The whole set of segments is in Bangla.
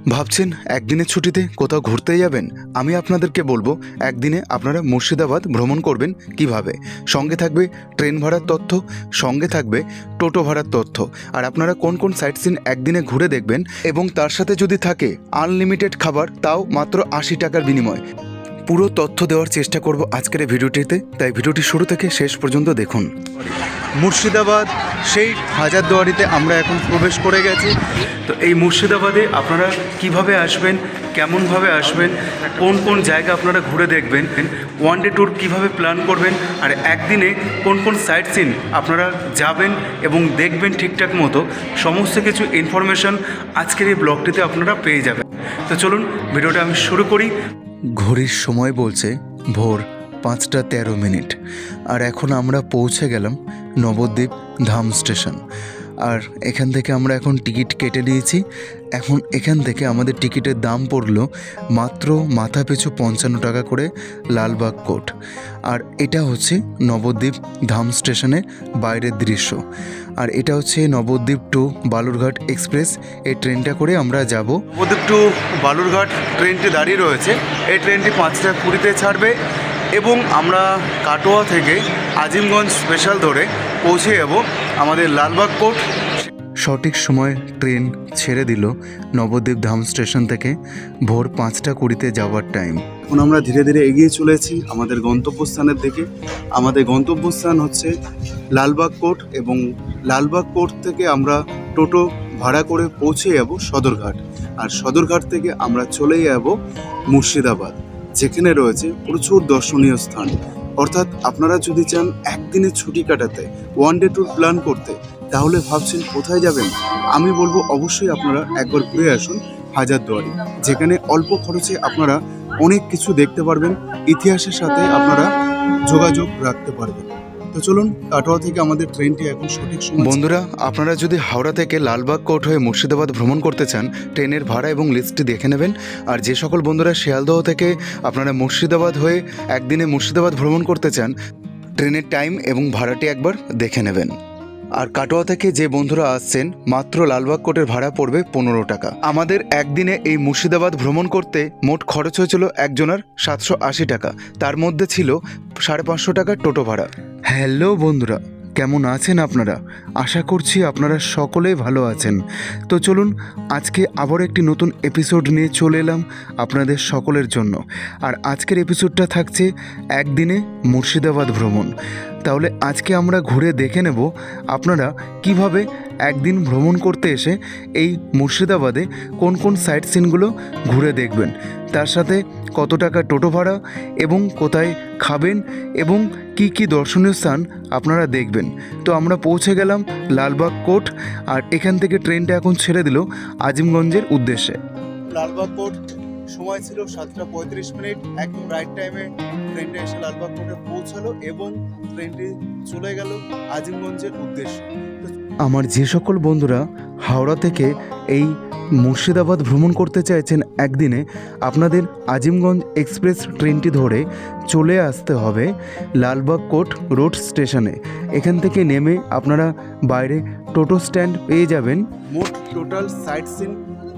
ভাবছেন একদিনের ছুটিতে কোথাও ঘুরতে যাবেন? আমি আপনাদেরকে বলবো একদিনে আপনারা মুর্শিদাবাদ ভ্রমণ করবেন কিভাবে। সঙ্গে থাকবে ট্রেন ভাড়ার তথ্য, সঙ্গে থাকবে টোটো ভাড়ার তথ্য, আর আপনারা কোন কোন সাইট সিন একদিনে ঘুরে দেখবেন, এবং তার সাথে যদি থাকে আনলিমিটেড খাবার, তাও মাত্র 80 টাকার বিনিময়। পুরো তথ্য দেওয়ার চেষ্টা করব আজকের এই ভিডিওটিতে, তাই ভিডিওটি শুরু থেকে শেষ পর্যন্ত দেখুন। মুর্শিদাবাদ সেই হাজারদুয়ারিতে আমরা এখন প্রবেশ করে গেছি। তো এই মুর্শিদাবাদে আপনারা কিভাবে আসবেন, কেমনভাবে আসবেন, কোন কোন জায়গা আপনারা ঘুরে দেখবেন, ওয়ান ডে ট্যুর কীভাবে প্ল্যান করবেন, আর একদিনে কোন কোন সাইট সিন আপনারা যাবেন এবং দেখবেন ঠিকঠাক মতো, সমস্ত কিছু ইনফরমেশন আজকের এই ব্লগটিতে আপনারা পেয়ে যাবেন। তো চলুন ভিডিওটা আমি শুরু করি। ঘড়ির সময় বলছে ভোর 5টা 13 মিনিট, আর এখন আমরা পৌঁছে গেলাম নবদ্বীপ ধাম স্টেশন। আর এখান থেকে আমরা এখন টিকিট কেটে নিয়েছি। এখন এখান থেকে আমাদের টিকিটের দাম পড়লো মাত্র মাথা পিছু 55 টাকা করে লালবাগ কোর্ট। আর এটা হচ্ছে নবদ্বীপ ধাম স্টেশনের বাইরের দৃশ্য। আর এটা হচ্ছে নবদ্বীপ টু বালুরঘাট এক্সপ্রেস। এই ট্রেনটা করে আমরা যাব। নবদ্বীপ টু বালুরঘাট ট্রেনটি দাঁড়িয়ে রয়েছে। এই ট্রেনটি 5টা 20-তে ছাড়বে এবং আমরা কাটোয়া থেকে আজিমগঞ্জ স্পেশাল ধরে পৌঁছে যাব আমাদের লালবাগ কোর্ট। সঠিক সময় ট্রেন ছেড়ে দিল নবদ্বীপ ধাম স্টেশন থেকে ভোর 5টা 20-তে যাওয়ার টাইম। এখন আমরা ধীরে ধীরে এগিয়ে চলেছি আমাদের গন্তব্যস্থানের দিকে। আমাদের গন্তব্যস্থান হচ্ছে লালবাগ কোর্ট, এবং লালবাগ কোর্ট থেকে আমরা টোটো ভাড়া করে পৌঁছে যাব সদরঘাট। আর সদরঘাট থেকে আমরা চলে যাব মুর্শিদাবাদ, যেখানে রয়েছে প্রচুর দর্শনীয় স্থান। অর্থাৎ আপনারা যদি চান একদিনের ছুটি কাটাতে, ওয়ান ডে ট্যুর প্ল্যান করতে, তাহলে ভাবছেন কোথায় যাবেন? আমি বলবো অবশ্যই আপনারা একবার ঘুরে আসুন হাজারদুয়ারি, যেখানে অল্প খরচে আপনারা অনেক কিছু দেখতে পারবেন, ইতিহাসের সাথে আপনারা যোগাযোগ রাখতে পারবেন। তো চলুন, কাটোয়া থেকে আমাদের ট্রেনটি এখন সঠিক সময়। বন্ধুরা, আপনারা যদি হাওড়া থেকে লালবাগ কোর্ট হয়ে মুর্শিদাবাদ ভ্রমণ করতে চান, ট্রেনের ভাড়া এবং লিস্টটি দেখে নেবেন। আর যে সকল বন্ধুরা শিয়ালদহ থেকে আপনারা মুর্শিদাবাদ হয়ে একদিনে মুর্শিদাবাদ ভ্রমণ করতে চান, ট্রেনের টাইম এবং ভাড়াটি একবার দেখে নেবেন। আর কাটোয়া থেকে যে বন্ধুরা আসছেন, মাত্র লালবাগ কোর্টের ভাড়া পড়বে 15 টাকা। আমাদের একদিনে এই মুর্শিদাবাদ ভ্রমণ করতে মোট খরচ হয়েছিল একজনের 780 টাকা। তার মধ্যে ছিল 550 টাকা টোটো ভাড়া। হ্যালো বন্ধুরা, কেমন আছেন আপনারা? আশা করছি আপনারা সকলেই ভালো আছেন। তো চলুন, আজকে আবার একটি নতুন এপিসোড নিয়ে চলে এলাম আপনাদের সকলের জন্য। আর আজকের এপিসোডটা থাকছে একদিনে মুর্শিদাবাদ ভ্রমণ। তাহলে আজকে আমরা ঘুরে দেখে নেব আপনারা কিভাবে একদিন ভ্রমণ করতে এসে এই মুর্শিদাবাদে কোন কোন সাইট সিনগুলো ঘুরে দেখবেন, তার সাথে কত টাকা টোটো ভাড়া, এবং কোথায় খাবেন, এবং কি কি দর্শনীয় স্থান আপনারা দেখবেন। তো আমরা পৌঁছে গেলাম লালবাগ কোর্ট, আর এখান থেকে ট্রেনটা এখন ছেড়ে দিল আজিমগঞ্জের উদ্দেশ্যে। লালবাগ কোর্ট সময় ছিল 7টা 35 মিনিট। একদম রাইট টাইমে ট্রেনটা এসে লালবাগ কোর্টে পৌঁছালো এবং ট্রেনটি চলে গেল আজিমগঞ্জের উদ্দেশ্যে। আমার যে সকল বন্ধুরা হাওড়া থেকে এই মুর্শিদাবাদ ভ্রমণ করতে চাইছেন একদিনে, আপনাদের আজিমগঞ্জ এক্সপ্রেস ট্রেনটি ধরে চলে আসতে হবে লালবাগ কোর্ট রোড স্টেশনে। এখান থেকে নেমে আপনারা বাইরে টোটো স্ট্যান্ড পেয়ে যাবেন। মোট টোটাল সাইট সিন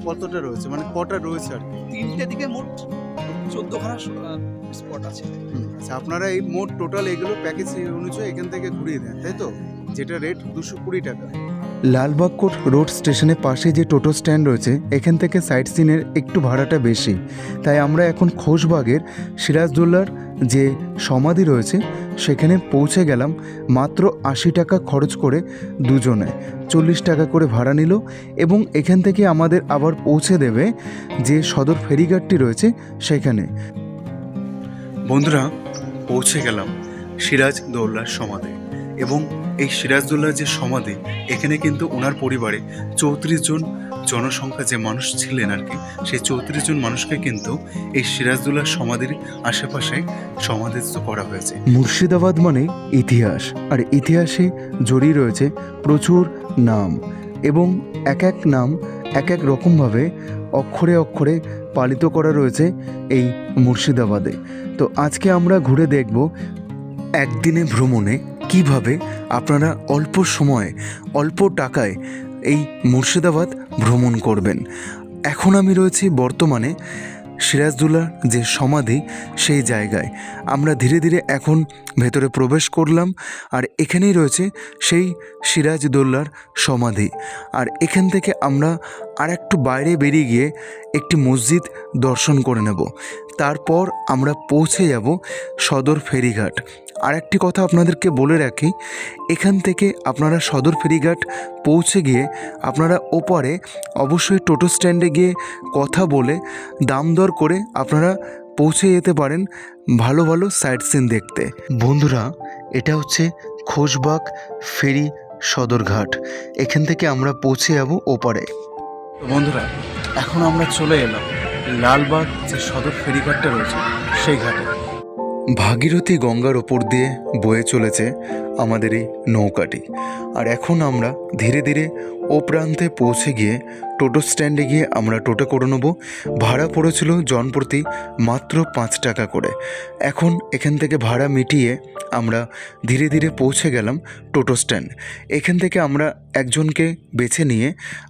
কতটা রয়েছে, মানে কটা রয়েছে আর কি? 3টে দিকে মোট 14খানা স্পট আছে। আচ্ছা, আপনারা এই মোট টোটাল এগুলো প্যাকেজ অনুযায়ী এখান থেকে ঘুরিয়ে দেন, তাই তো? যেটা রেট 220 টাকা। লালবাগ কোর্ট রোড স্টেশনের পাশে যে টোটো স্ট্যান্ড রয়েছে, এখান থেকে সাইট সিনের একটু ভাড়াটা বেশি। তাই আমরা এখন খোশবাগের সিরাজদৌল্লার যে সমাধি রয়েছে সেখানে পৌঁছে গেলাম। মাত্র 80 টাকা খরচ করে দুজনে, 40 টাকা করে ভাড়া নিল, এবং এখান থেকে আমাদের আবার পৌঁছে দেবে যে সদর ফেরিঘাটটি রয়েছে সেখানে। বন্ধুরা, পৌঁছে গেলাম সিরাজদৌল্লার সমাধি, এবং এই সিরাজদৌল্লার যে সমাধি, এখানে কিন্তু ওনার পরিবারে 34 জন জনসংখ্যা যে মানুষ ছিলেন আর কি, সেই 34 জন মানুষকে কিন্তু এই সিরাজদৌল্লার সমাধির আশেপাশে সমাধিস্থ করা হয়েছে। মুর্শিদাবাদ মানে ইতিহাস, আর ইতিহাসে জড়িয়ে রয়েছে প্রচুর নাম, এবং এক এক নাম এক এক রকমভাবে অক্ষরে অক্ষরে পালিত করা রয়েছে এই মুর্শিদাবাদে। তো আজকে আমরা ঘুরে দেখব একদিনে ভ্রমণে কিভাবে আপনারা অল্প সময়ে অল্প টাকায় এই মুর্শিদাবাদ ভ্রমণ করবেন। এখন আমি রয়েছি বর্তমানে সিরাজদৌল্লার যে সমাধি সেই জায়গায়। আমরা ধীরে ধীরে এখন ভেতরে প্রবেশ করলাম, আর এখানেই রয়েছে সেই সিরাজদৌল্লার সমাধি। আর এখান থেকে আমরা আর একটু বাইরে বেরিয়ে গিয়ে একটি মসজিদ দর্শন করে নেব। তারপর আমরা পৌঁছে যাব সদর ফেরিঘাট। আর একটি কথা আপনাদেরকে বলে রাখি, এখান থেকে আপনারা সদর ফেরিঘাট পৌঁছে গিয়ে আপনারা ওপারে অবশ্যই টোটো স্ট্যান্ডে গিয়ে কথা বলে দাম দর করে আপনারা পৌঁছে যেতে পারেন ভালো ভালো সাইট সিন দেখতে। বন্ধুরা, এটা হচ্ছে খোশবাগ ফেরি সদরঘাট। এখান থেকে আমরা পৌঁছে যাব ওপারে। তো বন্ধুরা, এখন আমরা চলে এলাম লালবাগ যে সদর ফেরিঘাটটা রয়েছে সেই ঘাটে। ভাগীরথী গঙ্গার ওপর দিয়ে বয়ে চলেছে আমাদের এই নৌকাটি। আর এখন আমরা ধীরে ধীরে ও প্রান্তে পৌঁছে গিয়ে টোটো স্ট্যান্ডে গিয়ে আমরা টোটো করে নেব। ভাড়া পড়েছিল জনপ্রতি মাত্র 5 টাকা করে। এখন এখান থেকে ভাড়া মিটিয়ে আমরা ধীরে ধীরে পৌঁছে গেলাম টোটো স্ট্যান্ড। এখান থেকে আমরা একজনকে বেছে নিয়ে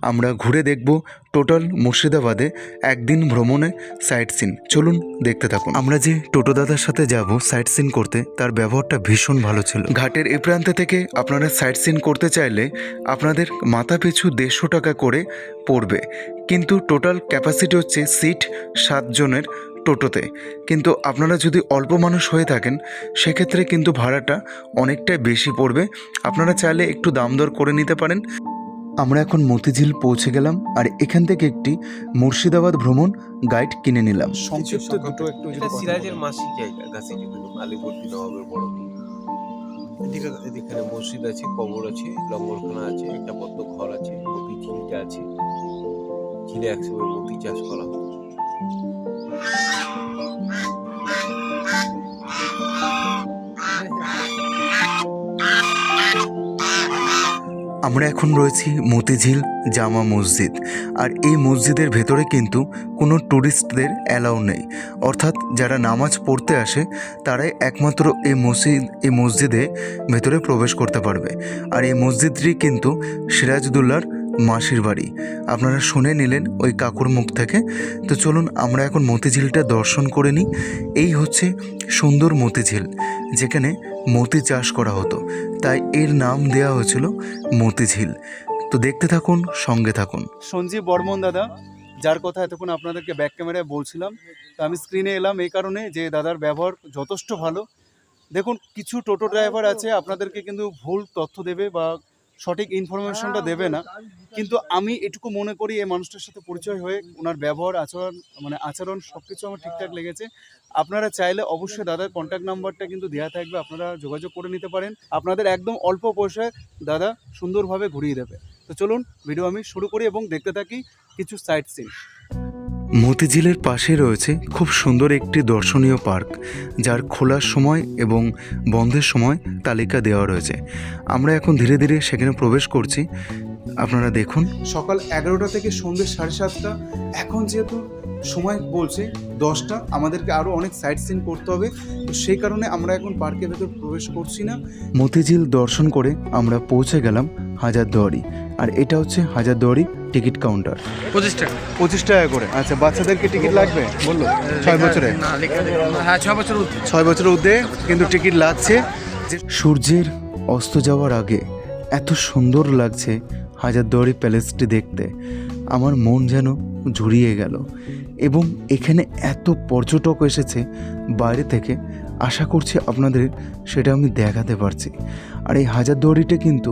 আমরা ঘুরে দেখব টোটাল মুর্শিদাবাদে একদিন ভ্রমণে সাইট সিন। চলুন দেখতে থাকুন। আমরা যে টোটো দাদার সাথে যাব সাইট সিন করতে, তার ব্যবহারটা ভীষণ ভালো ছিল। ঘাটের এ প্রান্ত থেকে আপনারা সাইট সিন করতে চাইলে আপনাদের মাথা পিছু 150 টাকা করে পড়বে, কিন্তু টোটাল ক্যাপাসিটি হচ্ছে সিট 7 জনের টোটোতে। কিন্তু আপনারা যদি অল্প মানুষ হয়ে থাকেন সেক্ষেত্রে কিন্তু ভাড়াটা অনেকটাই বেশি পড়বে। আপনারা চাইলে একটু দাম দর করে নিতে পারেন। আমরা এখন মতিঝিল পৌঁছে গেলাম, আর এখান থেকে একটি মুর্শিদাবাদ ভ্রমণ গাইড কিনে নিলাম। সংক্ষিপ্ত দুটো একটু যদি এটা কথা সিরাজের বলেন। মাসিক জায়গা গাছিটি আলিবর্দী নবাবের বড়। এদিকে মসজিদ আছে, কবর আছে, লঙ্গরখানা আছে, একটা বদ্ধ ঘর আছে, মতি ঝিলটা আছে। ঝিলে একসময় মতি চাষ করা হতো। আমরা এখন রয়েছি মতিঝিল জামা মসজিদ। আর এই মসজিদের ভেতরে কিন্তু কোনো ট্যুরিস্টদের অ্যালাউ নেই, অর্থাৎ যারা নামাজ পড়তে আসে তারাই একমাত্র এই মসজিদে ভেতরে প্রবেশ করতে পারবে। আর এই মসজিদটি কিন্তু সিরাজদৌল্লার মাসির বাড়ি। আপনারা শুনে নিলেন ওই কাকুর মুখ থেকে। তো চলুন আমরা এখন মতিঝিলটা দর্শন করে নিই। এই হচ্ছে সুন্দর মতিঝিল, যেখানে মতি চাষ করা হতো, তাই এর নাম দেওয়া হয়েছিল মতিঝিল। তো দেখতে থাকুন, সঙ্গে থাকুন। সঞ্জীব বর্মন দাদা, যার কথা এতক্ষণ আপনাদেরকে ব্যাক ক্যামেরায় বলছিলাম, তো আমি স্ক্রিনে এলাম এই কারণে যে দাদার ব্যবহার যথেষ্ট ভালো। দেখুন, কিছু টোটো ড্রাইভার আছে আপনাদেরকে কিন্তু ভুল তথ্য দেবে বা সঠিক ইনফরমেশনটা দেবে না, কিন্তু আমি এটুকু মনে করি এই মানুষটার সাথে পরিচয় হয়ে ওনার ব্যবহার আচরণ সব কিছু আমার ঠিকঠাক লেগেছে। আপনারা চাইলে অবশ্যই দাদার কন্ট্যাক্ট নাম্বারটা কিন্তু দেওয়া থাকবে, আপনারা যোগাযোগ করে নিতে পারেন। আপনাদের একদম অল্প পয়সায় দাদা সুন্দরভাবে ঘুরিয়ে দেবে। তো চলুন ভিডিও আমি শুরু করি এবং দেখতে থাকি কিছু সাইট সিন। মতিঝিলের পাশে রয়েছে খুব সুন্দর একটি দর্শনীয় পার্ক, যার খোলার সময় এবং বন্ধের সময় তালিকা দেওয়া রয়েছে। আমরা এখন ধীরে ধীরে সেখানে প্রবেশ করছি। আপনারা দেখুন, সকাল 11টা থেকে সন্ধ্যে 7:30। এখন যেহেতু সময় বলছে 10টা, আমাদেরকে আরও অনেক সাইট সিন করতে হবে, তো সেই কারণে আমরা এখন পার্কের ভেতর প্রবেশ করছি না। মতিঝিল দর্শন করে আমরা পৌঁছে গেলাম হাজারদুয়ারি। আর এটা হচ্ছে হাজারদুয়ারি টিকিট কাউন্টার। 25 টাকা করে। আচ্ছা, বাচ্চাদেরকে টিকিট লাগবে বললো 6 বছরে? হ্যাঁ, 6 বছর 6 বছরের ঊর্ধ্বে কিন্তু টিকিট লাগছে। সূর্যের অস্ত যাওয়ার আগে এত সুন্দর লাগছে হাজারদুয়ারি প্যালেসটি দেখতে, আমার মন যেন জুড়িয়ে গেল। এবং এখানে এত পর্যটক এসেছে বাইরে থেকে, আশা করছি আপনাদের সেটা আমি দেখাতে পারছি। আর এই হাজারদুয়ারিটা কিন্তু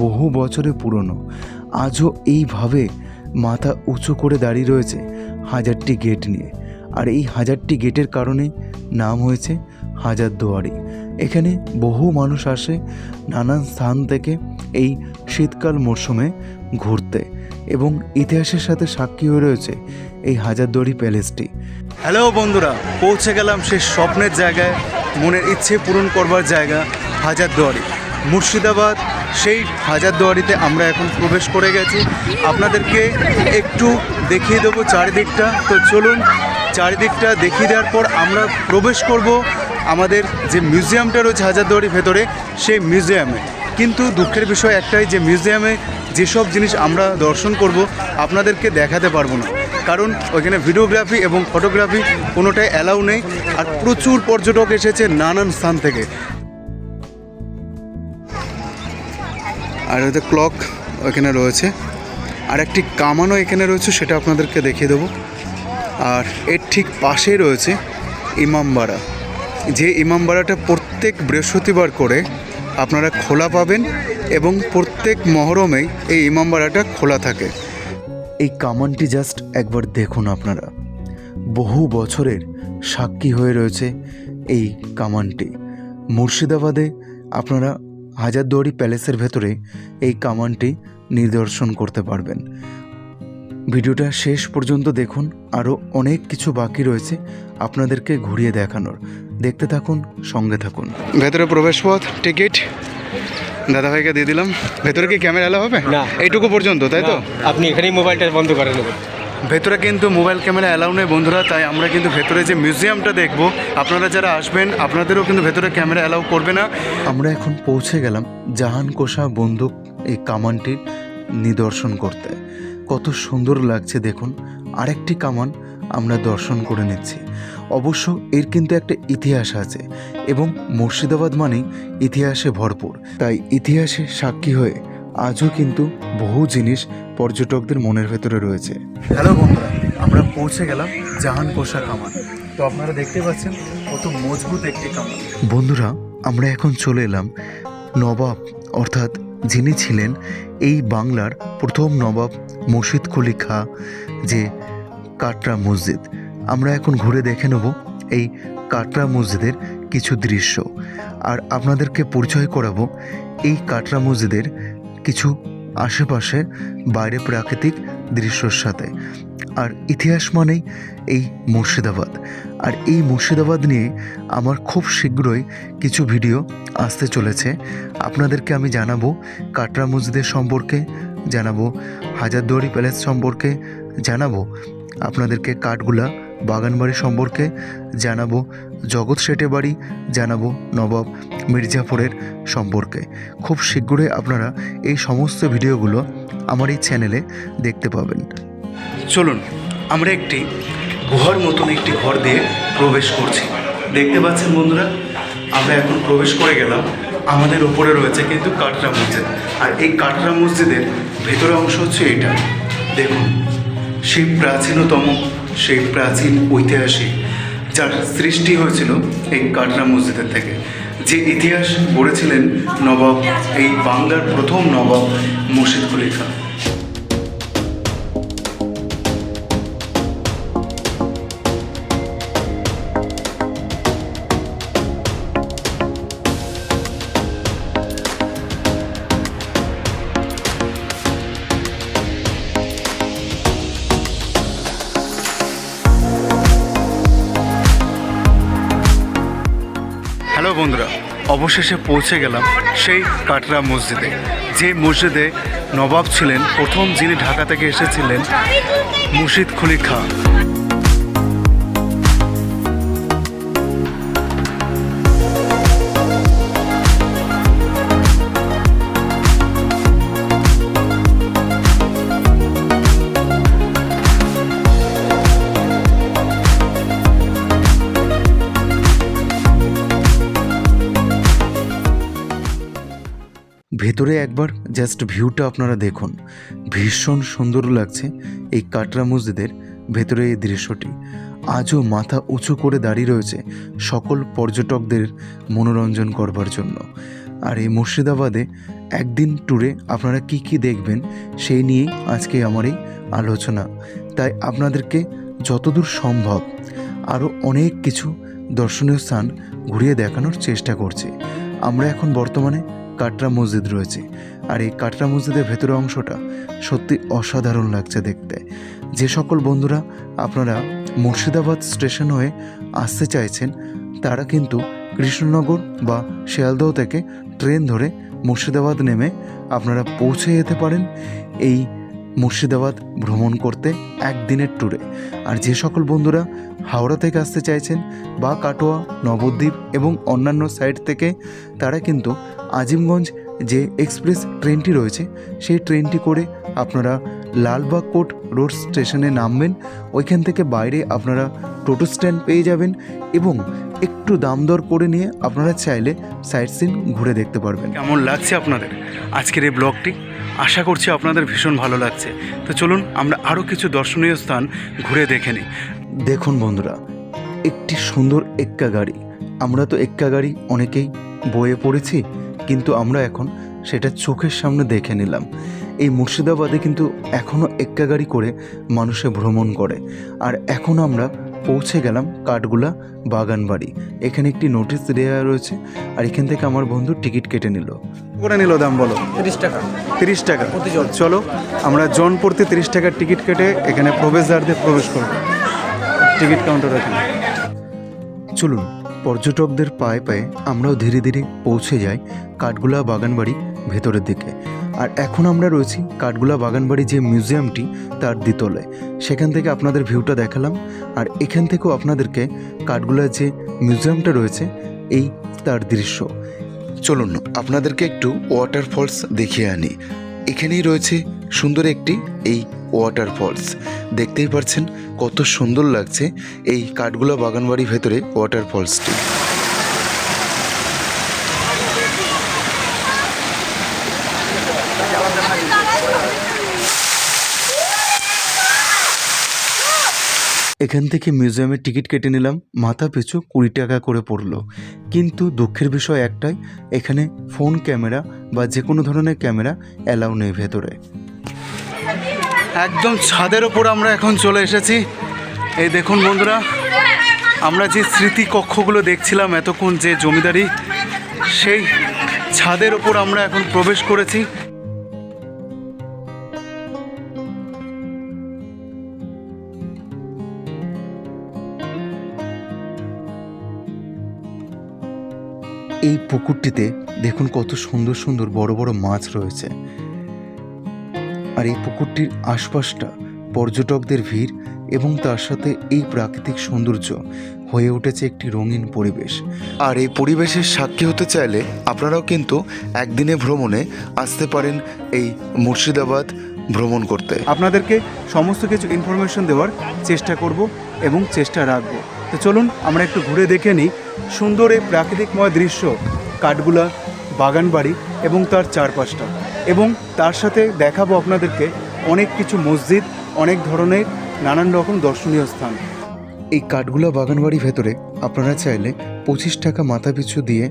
বহু বছরের পুরনো, আজও এইভাবে মাথা উঁচু করে দাঁড়িয়ে রয়েছে হাজারটি গেট নিয়ে। আর এই হাজারটি গেটের কারণে নাম হয়েছে হাজারদুয়ারি। এখানে বহু মানুষ আসে নানান স্থান থেকে এই শীতকাল মরশুমে ঘুরতে, এবং ইতিহাসের সাথে সাক্ষী হয়ে রয়েছে এই হাজারদুয়ারি প্যালেসটি। হ্যালো বন্ধুরা, পৌঁছে গেলাম সেই স্বপ্নের জায়গায়, মনের ইচ্ছে পূরণ করবার জায়গা হাজারদুয়ারি মুর্শিদাবাদ। সেই হাজারদুয়ারিতে আমরা এখন প্রবেশ করে গেছি। আপনাদেরকে একটু দেখিয়ে দেবো চারিদিকটা। তো চলুন, চারিদিকটা দেখিয়ে দেওয়ার পর আমরা প্রবেশ করব আমাদের যে মিউজিয়ামটা রয়েছে হাজারদুয়ারির ভেতরে, সেই মিউজিয়ামে। কিন্তু দুঃখের বিষয় একটাই, যে মিউজিয়ামে যেসব জিনিস আমরা দর্শন করব আপনাদেরকে দেখাতে পারবো না, কারণ ওইখানে ভিডিওগ্রাফি এবং ফটোগ্রাফি কোনোটাই অ্যালাউ নেই। আর প্রচুর পর্যটক এসেছে নানান স্থান থেকে। আর ওদের ক্লক ওইখানে রয়েছে, আর একটি কামানও এখানে রয়েছে, সেটা আপনাদেরকে দেখিয়ে দেবো। আর এর ঠিক পাশেই রয়েছে ইমামবাড়া, যে ইমামবাড়াটা প্রত্যেক বৃহস্পতিবার করে আপনারা খোলা পাবেন এবং প্রত্যেক মহরমেই এই ইমামবাড়াটা খোলা থাকে। এই কামানটি জাস্ট একবার দেখুন আপনারা, বহু বছরের সাক্ষী হয়ে রয়েছে এই কামানটি। মুর্শিদাবাদে আপনারা হাজারদুয়ারি প্যালেসের ভেতরে এই কামানটি নিদর্শন করতে পারবেন। ভিডিওটা শেষ পর্যন্ত দেখুন, আরও অনেক কিছু বাকি রয়েছে আপনাদেরকে ঘুরিয়ে দেখানোর। দেখতে থাকুন, সঙ্গে থাকুন। ভেতরে প্রবেশপথ টিকিট দাদাভাইকে দিয়ে দিলাম। ভেতরে কি ক্যামেরা এলাও হবে? না, এইটুকু পর্যন্ত, তাই তো? আপনি এখানেই মোবাইলটা বন্ধ করে নেবেন। ভেতরে কিন্তু মোবাইল ক্যামেরা অ্যালাউ নেই বন্ধুরা, তাই আমরা কিন্তু ভেতরে যে মিউজিয়ামটা দেখব, আপনারা যারা আসবেন আপনাদেরও কিন্তু ভেতরে ক্যামেরা অ্যালাউ করবে না। আমরা এখন পৌঁছে গেলাম জাহান কোষা বন্দুক এই কামানটির নিদর্শন করতে। কত সুন্দর লাগছে দেখুন। আরেকটি কামান আমরা দর্শন করে নিচ্ছি। অবশ্য এর কিন্তু একটা ইতিহাস আছে এবং মুর্শিদাবাদ মানেই ইতিহাসে ভরপুর, তাই ইতিহাসে সাক্ষী হয়ে আজও কিন্তু বহু জিনিস পর্যটকদের মনের ভেতরে রয়েছে। হ্যালো বন্ধুরা, আমরা পৌঁছে গেলাম জাহান কোষা কামান। তো আপনারা দেখতে পাচ্ছেন কত মজবুত একটি কামান। বন্ধুরা, আমরা এখন চলে এলাম নবাব, অর্থাৎ যিনি ছিলেন এই বাংলার প্রথম নবাব মুর্শিদ কুলি খাঁ, যে কাটরা মসজিদ। আমরা এখন ঘুরে দেখে নেব এই কাটরা মসজিদের কিছু দৃশ্য, আর আপনাদেরকে পরিচয় করাবো এই কাটরা মসজিদের কিছু আশেপাশের বাইরে প্রাকৃতিক দৃশ্যর সাথে। আর ইতিহাস মানেই এই মুর্শিদাবাদ, আর এই মুর্শিদাবাদ নিয়ে আমার খুব শীঘ্রই কিছু ভিডিও আসতে চলেছে। আপনাদেরকে আমি জানাবো কাটরা মসজিদের সম্পর্কে, জানাবো হাজারদুয়ারি প্যালেস সম্পর্কে, জানাবো আপনাদেরকে কাঠগুলা বাগানবাড়ি সম্পর্কে, জানাবো জগৎ শেঠের বাড়ি, জানাবো নবাব মির্জাপুরের সম্পর্কে। খুব শীঘ্রই আপনারা এই সমস্ত ভিডিওগুলো আমার এই চ্যানেলে দেখতে পাবেন। চলুন, আমরা একটি গুহার মতন একটি ঘর দিয়ে প্রবেশ করছি। দেখতে পাচ্ছেন বন্ধুরা, আমরা এখন প্রবেশ করে গেলাম। আমাদের ওপরে রয়েছে কিন্তু কাটরা মসজিদ, আর এই কাটরা মসজিদের ভেতরের অংশ হচ্ছে এটা। দেখুন, সেই প্রাচীনতম, সেই প্রাচীন ঐতিহাসিক, যার সৃষ্টি হয়েছিল এই কাটরা মসজিদের থেকে, যে ইতিহাস গড়েছিলেন নবাব, এই বাংলার প্রথম নবাব মুর্শিদ কুলি খাঁ। হ্যালো বন্ধুরা, অবশেষে পৌঁছে গেলাম সেই কাটরা মসজিদে, যে মসজিদে নবাব ছিলেন প্রথম, যিনি ঢাকা থেকে এসেছিলেন, মুর্শিদ কুলি খাঁ। ভেতরে একবার জাস্ট ভিউটা আপনারা দেখুন, ভীষণ সুন্দর লাগছে এই কাটরা মসজিদের ভেতরে এই দৃশ্যটি। আজও মাথা উঁচু করে দাঁড়িয়ে রয়েছে সকল পর্যটকদের মনোরঞ্জন করবার জন্য। আর এই মুর্শিদাবাদে একদিন ট্যুরে আপনারা কি কি দেখবেন সেই নিয়েই আজকে আমার এই আলোচনা। তাই আপনাদেরকে যতদূর সম্ভব আরও অনেক কিছু দর্শনীয় স্থান ঘুরিয়ে দেখানোর চেষ্টা করছি। আমরা এখন বর্তমানে কাটরা মসজিদ রয়েছে, আর এই কাটরা মসজিদের ভেতরের অংশটা সত্যি অসাধারণ লাগছে দেখতে। যে সকল বন্ধুরা আপনারা মুর্শিদাবাদ স্টেশন হয়ে আসতে চাইছেন, তারা কিন্তু কৃষ্ণনগর বা শিয়ালদহ থেকে ট্রেন ধরে মুর্শিদাবাদ নেমে আপনারা পৌঁছে যেতে পারেন এই মুর্শিদাবাদ ভ্রমণ করতে একদিনের ট্যুরে। আর যে সকল বন্ধুরা হাওড়া থেকে আসতে চাইছেন বা কাটোয়া, নবদ্বীপ এবং অন্যান্য সাইড থেকে, তারা কিন্তু আজিমগঞ্জ যে এক্সপ্রেস ট্রেনটি রয়েছে সেই ট্রেনটি করে আপনারা লালবাগ কোর্ট রোড স্টেশনে নামবেন, ওইখান থেকে বাইরে আপনারা টোটো স্ট্যান্ড পেয়ে যাবেন এবং একটু দাম দর করে নিয়ে আপনারা চাইলে সাইট সিন ঘুরে দেখতে পারবেন। কেমন লাগছে আপনাদের আজকের এই ব্লগটি? আশা করছি আপনাদের ভীষণ ভালো লাগছে। তো চলুন আমরা আরও কিছু দর্শনীয় স্থান ঘুরে দেখে নিই। দেখুন বন্ধুরা, একটি সুন্দর এক্কা গাড়ি। আমরা তো এক্কা গাড়ি অনেকেই বয়ে পড়েছি, কিন্তু আমরা এখন সেটা চোখের সামনে দেখে নিলাম। এই মুর্শিদাবাদে কিন্তু এখনও এক্কা গাড়ি করে মানুষে ভ্রমণ করে। আর এখন আমরা পৌঁছে গেলাম কাঠগুলা বাগানবাড়ি। এখানে একটি নোটিশ দেওয়া রয়েছে, আর এখান থেকে আমার বন্ধু টিকিট কেটে নিল। করে নিল দাম বলো? 30 টাকা 30 টাকা প্রতিজন। চলো আমরা জন প্রতি 30 টাকার টিকিট কেটে এখানে প্রবেশদ্বার প্রবেশ করব। টিকিট কাউন্টার এখানে। চলুন পর্যটকদের পায়ে পায়ে আমরাও ধীরে ধীরে পৌঁছে যাই কাঠগুলা বাগানবাড়ি ভেতরের দিকে। আর এখন আমরা রয়েছি কাঠগুলা বাগানবাড়ি যে মিউজিয়ামটি তার দ্বিতলায়। সেখান থেকে আপনাদের ভিউটা দেখালাম, আর এখান থেকেও আপনাদেরকে কাঠগুলা যে মিউজিয়ামটা রয়েছে এই তার দৃশ্য। চলুন আপনাদেরকে একটু ওয়াটারফলস দেখিয়ে আনি। এখানেই রয়েছে সুন্দর একটি এই ওয়াটারফলস। দেখতেই পাচ্ছেন কত সুন্দর লাগছে এই কাঠগুলা বাগানবাড়ি ভেতরে ওয়াটারফলসটি। এখান থেকে মিউজিয়ামের টিকিট কেটে নিলাম, মাথা পিছু 20 টাকা করে পড়লো। কিন্তু দুঃখের বিষয় একটাই, এখানে ফোন ক্যামেরা বা যে কোনো ধরনের ক্যামেরা অ্যালাউ নেই ভেতরে। একদম ছাদের ওপর আমরা এখন চলে এসেছি। এই দেখুন বন্ধুরা, আমরা যে স্মৃতি কক্ষগুলো দেখছিলাম এতক্ষণ, যে জমিদারি, সেই ছাদের ওপর আমরা এখন প্রবেশ করেছি। এই পুকুরটিতে দেখুন কত সুন্দর সুন্দর বড় বড় মাছ রয়েছে। আর এই পুকুরটির আশপাশটা পর্যটকদের ভিড় এবং তার সাথে এই প্রাকৃতিক সৌন্দর্য হয়ে উঠেছে একটি রঙিন পরিবেশ। আর এই পরিবেশের সাক্ষী হতে চাইলে আপনারাও কিন্তু একদিনে ভ্রমণে আসতে পারেন এই মুর্শিদাবাদ ভ্রমণ করতে। আপনাদেরকে সমস্ত কিছু ইনফরমেশন দেওয়ার চেষ্টা করব এবং চেষ্টা রাখব। তো চলুন আমরা একটু ঘুরে দেখে নিই সুন্দর এই প্রাকৃতিকময় দৃশ্য, কাঠগুলা বাগানবাড়ি এবং তার চারপাশটা, এবং তার সাথে দেখাবো আপনাদেরকে অনেক কিছু মসজিদ, অনেক ধরনের নানান রকম দর্শনীয় স্থান। এই কাঠগুলা বাগানবাড়ি ভেতরে আপনারা চাইলে 25 টাকা মাথা পিছু দিয়ে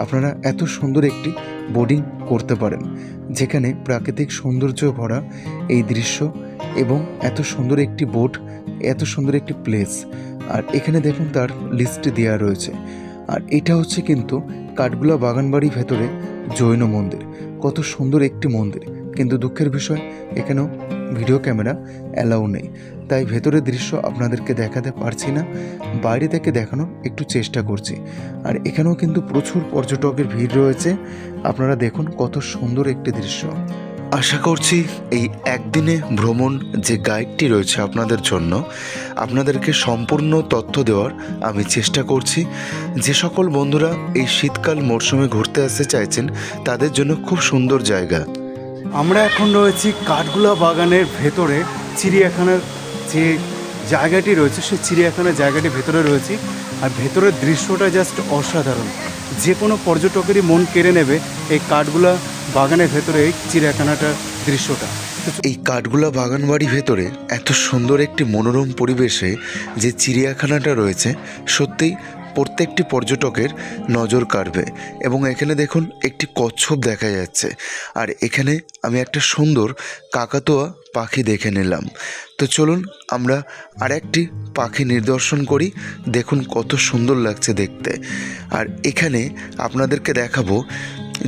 আপনারা এত সুন্দর একটি বোটিং করতে পারেন, যেখানে প্রাকৃতিক সৌন্দর্য ভরা এই দৃশ্য এবং এত সুন্দর একটি বোট, এত সুন্দর একটি প্লেস। আর এখানে দেখুন তার লিস্ট দেওয়া রয়েছে। আর এটা হচ্ছে কিন্তু কাঠগুলা বাগানবাড়ি ভেতরে জৈন মন্দির। কত সুন্দর একটি মন্দির, কিন্তু দুঃখের বিষয় এখানেও ভিডিও ক্যামেরা অ্যালাউ নেই, তাই ভেতরের দৃশ্য আপনাদেরকে দেখাতে পারছি না, বাইরে থেকে দেখানোর একটু চেষ্টা করছি। আর এখানেও কিন্তু প্রচুর পর্যটকের ভিড় রয়েছে। আপনারা দেখুন কত সুন্দর একটি দৃশ্য। আশা করছি এই একদিনে ভ্রমণ যে গাইডটি রয়েছে আপনাদের জন্য, আপনাদেরকে সম্পূর্ণ তথ্য দেওয়ার আমি চেষ্টা করছি। যে সকল বন্ধুরা এই শীতকাল মরশুমে ঘুরতে আসতে চাইছেন তাদের জন্য খুব সুন্দর জায়গা। আমরা এখন রয়েছি কাঠগুলা বাগানের ভেতরে, চিড়িয়াখানার যে জায়গাটি রয়েছে সেই চিড়িয়াখানার জায়গাটি ভেতরে রয়েছি। আর ভেতরের দৃশ্যটা জাস্ট অসাধারণ, যে কোনো পর্যটকেরই মন কেড়ে নেবে এই কাঠগুলা বাগানের ভেতরে এই চিড়িয়াখানাটার দৃশ্যটা। এই কাঠগুলা বাগানবাড়ি ভেতরে এত সুন্দর একটি মনোরম পরিবেশে যে চিড়িয়াখানাটা রয়েছে, সত্যিই প্রত্যেকটি পর্যটকের নজর কাড়বে। এবং এখানে দেখুন একটি কচ্ছপ দেখা যাচ্ছে, আর এখানে আমি একটা সুন্দর কাকাতুয়া পাখি দেখে নিলাম। তো চলুন আমরা আরেকটি পাখি নিদর্শন করি, দেখুন কত সুন্দর লাগছে দেখতে। আর এখানে আপনাদেরকে দেখাবো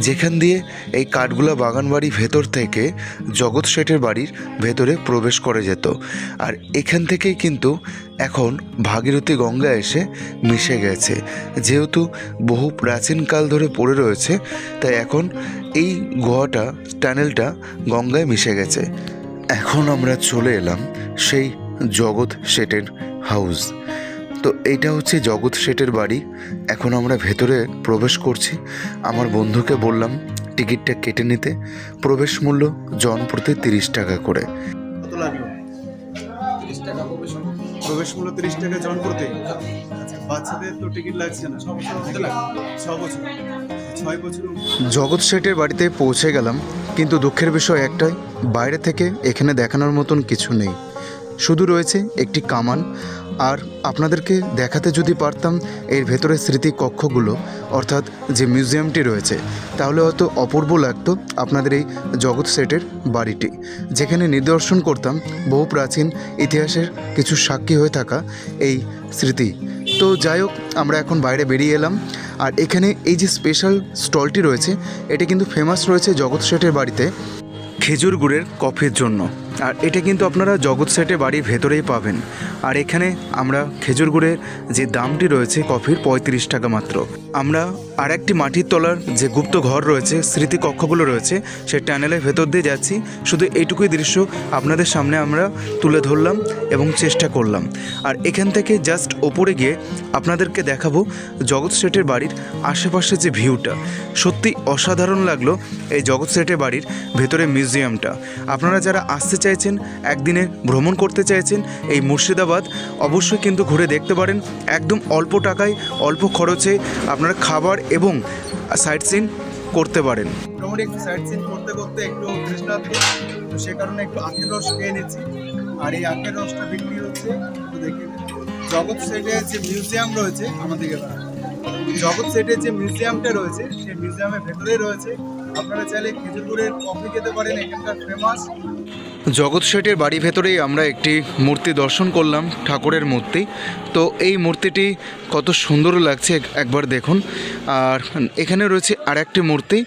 যেখান দিয়ে এই কাঠগুলা বাগানবাড়ি ভেতর থেকে জগৎ শেঠের বাড়ির ভেতরে প্রবেশ করে যেত। আর এখান থেকেই কিন্তু এখন ভাগীরথী গঙ্গা এসে মিশে গেছে। যেহেতু বহু প্রাচীনকাল ধরে পড়ে রয়েছে, তাই এখন এই গুহাটা, টানেলটা গঙ্গায় মিশে গেছে। এখন আমরা চলে এলাম সেই জগৎ শেঠের হাউস। তো এইটা হচ্ছে জগৎ শেঠের বাড়ি। এখন আমরা ভেতরে প্রবেশ করছি। আমার বন্ধুকে বললাম টিকিটটা কেটে নিতে। প্রবেশ মূল্য জন প্রতি 30 টাকা করে। প্রবেশ মূল্য 30 টাকা জন প্রতি। আচ্ছা, বাচ্চাদের তো টিকিট লাগছে না, কত লাগবে? 6 বছর, 6 বছর। জগৎ শেঠের বাড়িতে পৌঁছে গেলাম, কিন্তু দুঃখের বিষয় একটাই, বাইরে থেকে এখানে দেখানোর মতন কিছু নেই। শুধু রয়েছে একটি কামান। আর আপনাদেরকে দেখাতে যদি পারতাম এর ভেতরে স্মৃতি কক্ষগুলো, অর্থাৎ যে মিউজিয়ামটি রয়েছে, তাহলে হয়তো অপূর্ব লাগতো আপনাদের এই জগৎ শেঠের বাড়িটি, যেখানে নিদর্শন করতাম বহু প্রাচীন ইতিহাসের কিছু সাক্ষী হয়ে থাকা এই স্মৃতি। তো যাই হোক, আমরা এখন বাইরে বেরিয়ে এলাম। আর এখানে এই যে স্পেশাল স্টলটি রয়েছে, এটা কিন্তু ফেমাস রয়েছে জগৎ শেঠের বাড়িতে খেজুর গুড়ের কফির জন্য। আর এটা কিন্তু আপনারা জগৎ শেঠের বাড়ির ভেতরেই পাবেন। আর এখানে আমরা খেজুর গুড়ের যে দামটি রয়েছে কফির 35 টাকা মাত্র। আমরা আর একটি মাটির তলার যে গুপ্ত ঘর রয়েছে, স্মৃতি কক্ষগুলো রয়েছে, সেই টানেলের ভেতর দিয়ে যাচ্ছি। শুধু এইটুকুই দৃশ্য আপনাদের সামনে আমরা তুলে ধরলাম এবং চেষ্টা করলাম। আর এখান থেকে জাস্ট ওপরে গিয়ে আপনাদেরকে দেখাবো জগৎ শেঠের বাড়ির আশেপাশে যে ভিউটা। সত্যি অসাধারণ লাগলো এই জগৎ শেঠের বাড়ির ভেতরে মিউজিয়ামটা। আপনারা যারা আসতে চাইছেন, একদিনে ভ্রমণ করতে চাইছেন এই মুর্শিদাবাদ, অবশ্যই কিন্তু ঘুরে দেখতে পারেন। একদম অল্প টাকায়, অল্প খরচে আপনারা খাবার এবং সাইট সিন করতে পারেন। মোটামুটি একটু সাইট সিন করতে করতে একটু তৃষ্ণার্ত, তো সে কারণে একটু আখের রস খেয়ে নিচ্ছি। আর এই আখের রসটা বিক্রি হচ্ছে, একটু দেখে নিন। জগৎ শেঠের যে মিউজিয়াম রয়েছে, আমাদের জগৎ শেঠের যে মিউজিয়ামটা রয়েছে, সেই মিউজিয়ামের ভেতরে রয়েছে। আপনারা চাইলে খেজুর গুড়ের কফি খেতে পারেন, এখানকার ফেমাস। জগৎ শেঠের বাড়ি ভেতরেই আমরা একটি মূর্তি দর্শন করলাম, ঠাকুরের মূর্তি। তো এই মূর্তিটি কত সুন্দর লাগছে একবার দেখুন। আর এখানে রয়েছে আর একটি মূর্তি।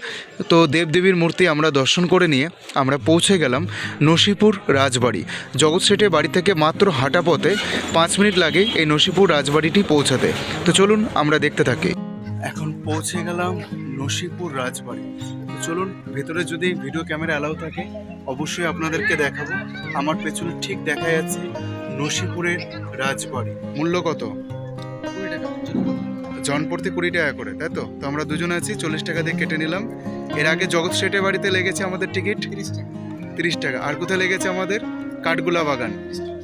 তো দেবদেবীর মূর্তি আমরা দর্শন করে নিয়ে আমরা পৌঁছে গেলাম নসিপুর রাজবাড়ি। জগৎ শেঠের বাড়ি থেকে মাত্র হাঁটা পথে 5 মিনিট লাগে এই নসিপুর রাজবাড়িটি পৌঁছাতে। তো চলুন আমরা দেখতে থাকি। এখন পৌঁছে গেলাম নসিপুর রাজবাড়ি। তো চলুন, ভেতরে যদি ভিডিও ক্যামেরা অ্যালাউ থাকে অবশ্যই আপনাদেরকে দেখাবো। আমার পেছনে ঠিক দেখা যাচ্ছে নসিপুরের রাজবাড়ি। মূল্য কত? 20 টাকা। জন প্রতি 20 টাকা করে, তাই তো? তো আমরা দুজনে আছি, 40 টাকা দিয়ে কেটে নিলাম। এর আগে জগৎ শেঠের বাড়িতে লেগেছে আমাদের টিকিট 30 টাকা। আর কোথায় লেগেছে আমাদের? কাঠগুলা বাগান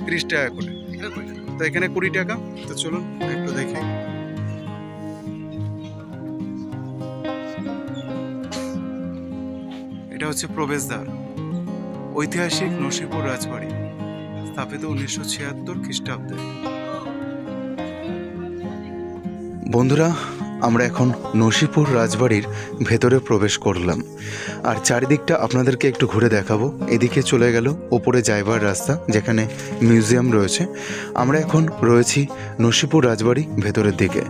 30 টাকা করে। তো এখানে 20 টাকা। তো চলুন একটু দেখি। এটা হচ্ছে প্রবেশদ্বার। ঐতিহাসিক নসিপুর রাজবাড়ি, স্থাপিত 1976 খ্রিস্টাব্দে। বন্ধুরা, আমরা এখন নসিপুর রাজবাড়ির ভেতরে প্রবেশ করলাম। আর চারিদিকটা আপনাদেরকে একটু ঘুরে দেখাবো। এদিকে চলে গেল ওপরে যাইবার রাস্তা, যেখানে মিউজিয়াম রয়েছে। আমরা এখন রয়েছি নসিপুর রাজবাড়ি ভেতরের দিকে।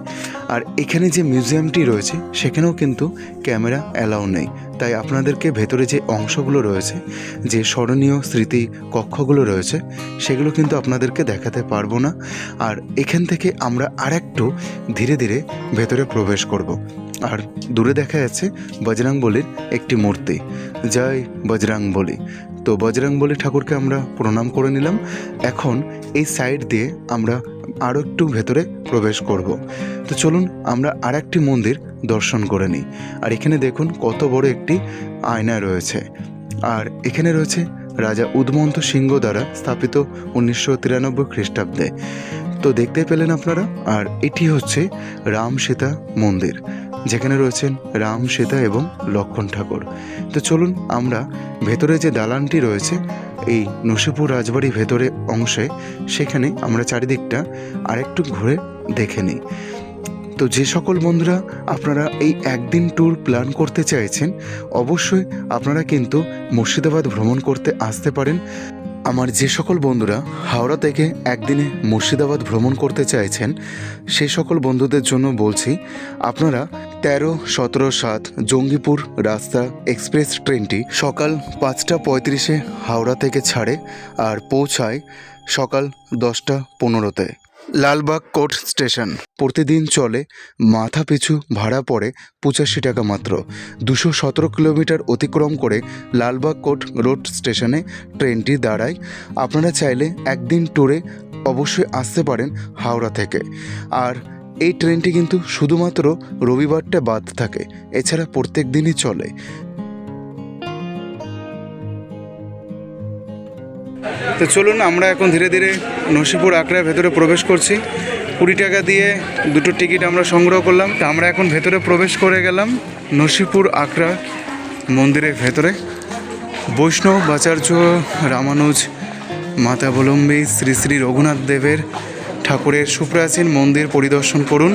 আর এখানে যে মিউজিয়ামটি রয়েছে সেখানেও কিন্তু ক্যামেরা অ্যালাউ নেই। তাই আপনাদেরকে ভেতরে যে অংশগুলো রয়েছে, যে স্মরণীয় স্মৃতি কক্ষগুলো রয়েছে, সেগুলো কিন্তু আপনাদেরকে দেখাতে পারবো না। আর এখান থেকে আমরা আরেকটু ধীরে ধীরে ভেতরে প্রবেশ করব। আর দূরে দেখা যাচ্ছে বজরংবলীর একটি মূর্তি। জয় বজরংবলী। তো বজরংবলী ঠাকুরকে আমরা প্রণাম করে নিলাম। এখন এই সাইড দিয়ে আমরা আরও একটু ভেতরে প্রবেশ করব। তো চলুন আমরা আর একটি মন্দির দর্শন করে নিই। আর এখানে দেখুন কত বড় একটি আয়না রয়েছে। আর এখানে রয়েছে রাজা উদমন্ত সিংহ দ্বারা স্থাপিত 1993 খ্রিস্টাব্দে। তো দেখতে পেলেন আপনারা। আর এটি হচ্ছে রাম সীতা মন্দির, যেখানে রয়েছেন রাম, সীতা এবং লক্ষ্মণ ঠাকুর। তো চলুন আমরা ভেতরে যে দালানটি রয়েছে এই নসিপুর রাজবাড়ি ভেতরে অংশে, সেখানে আমরা চারিদিকটা আরেকটু ঘুরে দেখে নিই। তো যে সকল বন্ধুরা আপনারা এই একদিন ট্যুর প্ল্যান করতে চাইছেন, অবশ্যই আপনারা কিন্তু মুর্শিদাবাদ ভ্রমণ করতে আসতে পারেন। আমার যে সকল বন্ধুরা হাওড়া থেকে একদিনে মুর্শিদাবাদ ভ্রমণ করতে চাইছেন, সেই সকল বন্ধুদের জন্য বলছি, আপনারা 13-17-7 জঙ্গিপুর রাস্তা এক্সপ্রেস ট্রেনটি সকাল 5:35 হাওড়া থেকে ছাড়ে আর পৌঁছায় সকাল 10:15। লালবাগ কোর্ট স্টেশন প্রতিদিন চলে। মাথা পিছু ভাড়া পড়ে 85 টাকা মাত্র। 217 কিলোমিটার অতিক্রম করে লালবাগ কোর্ট রোড স্টেশনে ট্রেনটি দাঁড়ায়। আপনারা চাইলে একদিন ট্যুরে অবশ্যই আসতে পারেন হাওড়া থেকে। আর এই ট্রেনটি কিন্তু শুধুমাত্র রবিবারটা বাদ থাকে, এছাড়া প্রত্যেক দিনই চলে। তো চলুন আমরা এখন ধীরে ধীরে নসিপুর আখড়ার ভেতরে প্রবেশ করছি। 20 টাকা দিয়ে দুটো টিকিট আমরা সংগ্রহ করলাম। তো আমরা এখন ভেতরে প্রবেশ করে গেলাম নসিপুর আখড়া মন্দিরের ভেতরে। বৈষ্ণব আচার্য রামানুজ মাতাবলম্বী শ্রী শ্রী রঘুনাথ দেবের ঠাকুরের সুপ্রাচীন মন্দির পরিদর্শন করুন।